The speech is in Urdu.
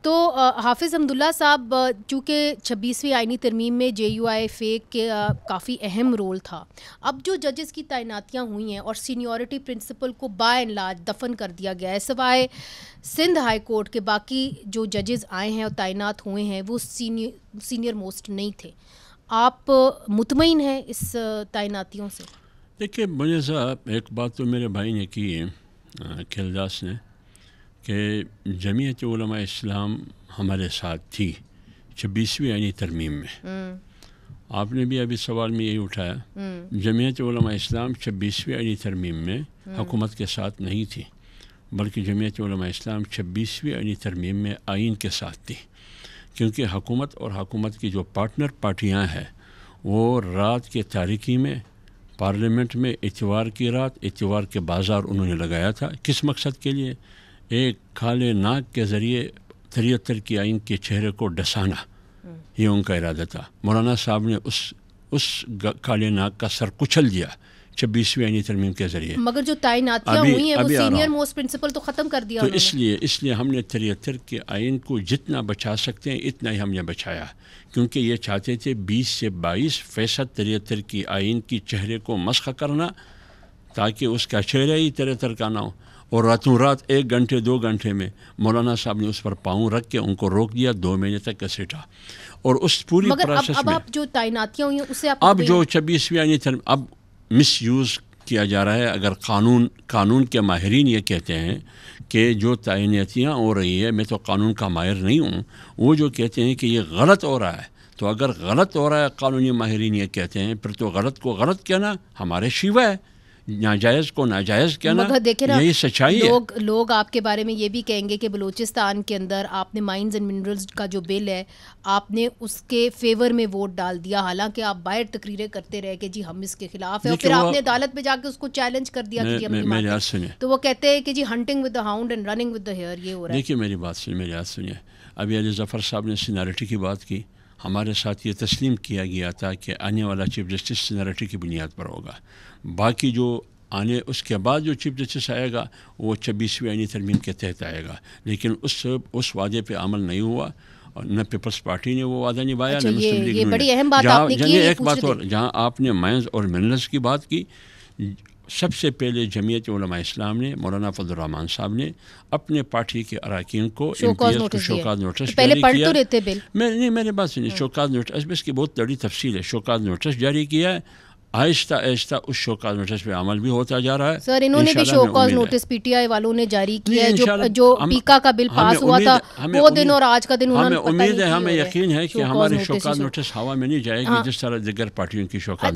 تو حافظ حمداللہ صاحب، چونکہ 26ویں آئینی ترمیم میں JUIFA کے کافی اہم رول تھا، اب جو ججز کی تعیناتیاں ہوئی ہیں اور سینیورٹی پرنسپل کو بائی اینڈ لارج دفن کر دیا گیا ہے، سوائے سندھ ہائی کورٹ کے باقی جو ججز آئے ہیں اور تعینات ہوئے ہیں وہ سینئر موسٹ نہیں تھے. آپ مطمئن ہیں اس تعیناتیوں سے؟ دیکھیے مجھے صاحب ایک بات تو میرے بھائی نے کی ہے کھیلداس نے کہ جمعیت علماء اسلام ہمارے ساتھ تھی 26ویں آئینی ترمیم میں. آپ نے بھی ابھی سوال میں یہی اٹھایا، جمعیت علماء اسلام 26ویں آئینی ترمیم میں حکومت کے ساتھ نہیں تھی، بلکہ جمعیت علماء اسلام 26ویں آئینی ترمیم میں آئین کے ساتھ تھی، کیونکہ حکومت اور حکومت کی جو پارٹنر پارٹیاں ہیں وہ رات کے تاریکی میں پارلیمنٹ میں اتوار کی رات اتوار کے بازار انہوں نے لگایا تھا. کس مقصد کے لیے؟ ایک کالے ناک کے ذریعے 73 کی آئین کے چہرے کو ڈسانا، یہ ان کا ارادہ تھا. مولانا صاحب نے اس کالے ناک کا سر کچل دیا 26ویں آئینی ترمیم کے ذریعے. مگر جو تعیناتیاں ہوئی ہیں وہ سینئر موسٹ پرنسپل تو ختم کر دیا. تو اس لیے ہم نے 73 کے آئین کو جتنا بچا سکتے ہیں اتنا ہی ہم نے بچایا، کیونکہ یہ چاہتے تھے 20 سے 22% 73 کی آئین کی چہرے کو مسخ کرنا، تاکہ اس کا چہرہ ہی 73 کا نہ ہو. اور راتوں رات 1 گھنٹے 2 گھنٹے میں مولانا صاحب نے اس پر پاؤں رکھ کے ان کو روک دیا، 2 مہینے تک گھسیٹا. اور اس پوری پروسیس میں اب جو تعیناتیاں ہوئی ہیں اسے اب جو 26ویں آئینی ترمیم اب مس یوز کیا جا رہا ہے. اگر قانون کے ماہرین یہ کہتے ہیں کہ جو تعیناتیاں ہو رہی ہے، میں تو قانون کا ماہر نہیں ہوں، وہ جو کہتے ہیں کہ یہ غلط ہو رہا ہے، تو اگر غلط ہو رہا ہے قانونی ماہرین یہ کہتے ہیں، پھر تو غلط کو غلط کہنا ہمارے شیوہ ہے، ناجائز کو ناجائز کہنا یہی سچائی ہے. لوگ آپ کے بارے میں یہ بھی کہیں گے کہ بلوچستان کے اندر آپ نے مائنز اینڈ منرلز کا جو بل ہے آپ نے اس کے فیور میں ووٹ ڈال دیا، حالانکہ آپ باہر تقریریں کرتے رہے کہ جی ہم اس کے خلاف ہیں، اور پھر آپ نے عدالت میں جا کے اس کو چیلنج کر دیا کہ جی تو وہ کہتے ہیں کہ جی hunting with the hound and running with the hare یہ ہو رہا ہے. دیکھیے میری بات سنیے، میری بات سنیے. ابھی علی ظفر صاحب نے سینیرٹی کی بات کی، ہمارے ساتھ یہ تسلیم کیا گیا تھا کہ آنے والا چیف جسٹس سینیرٹی کی بنیاد پر ہوگا. باقی جو اس کے بعد جو چیف جسٹس آئے گا وہ 26ویں آئینی ترمیم کے تحت آئے گا. لیکن اس وعدے پہ عمل نہیں ہوا، اور نہ پیپلز پارٹی نے وہ وعدہ نبھایا، نہ مسلم لیگ نے. ایک بات اور، جہاں آپ نے مائنز اور منرلز کی بات کی، سب سے پہلے جمعیت علماء اسلام نے مولانا فضل الرحمان صاحب نے اپنے پارٹی کے اراکین کو شوکاز نوٹس جاری کیا. میرے بات سنیے، شوکاز نوٹس اس کی بہت بڑی تفصیل ہے. شوکاز نوٹس جاری کیا ہے، آہستہ آہستہ اس شوکاز نوٹس پہ عمل بھی ہوتا جا رہا ہے. سر انہوں نے بھی شوکاز نوٹس PTI والوں نے جاری کیا ہے، جو پیکا کا بل پاس ہوا تھا وہ دن اور آج کا دن ہمیں امید ہے، ہمیں یقین ہے کہ ہمارے شوکاز نوٹس ہوا میں نہیں جائے گی جس طرح دیگر پارٹیوں کی شوکاز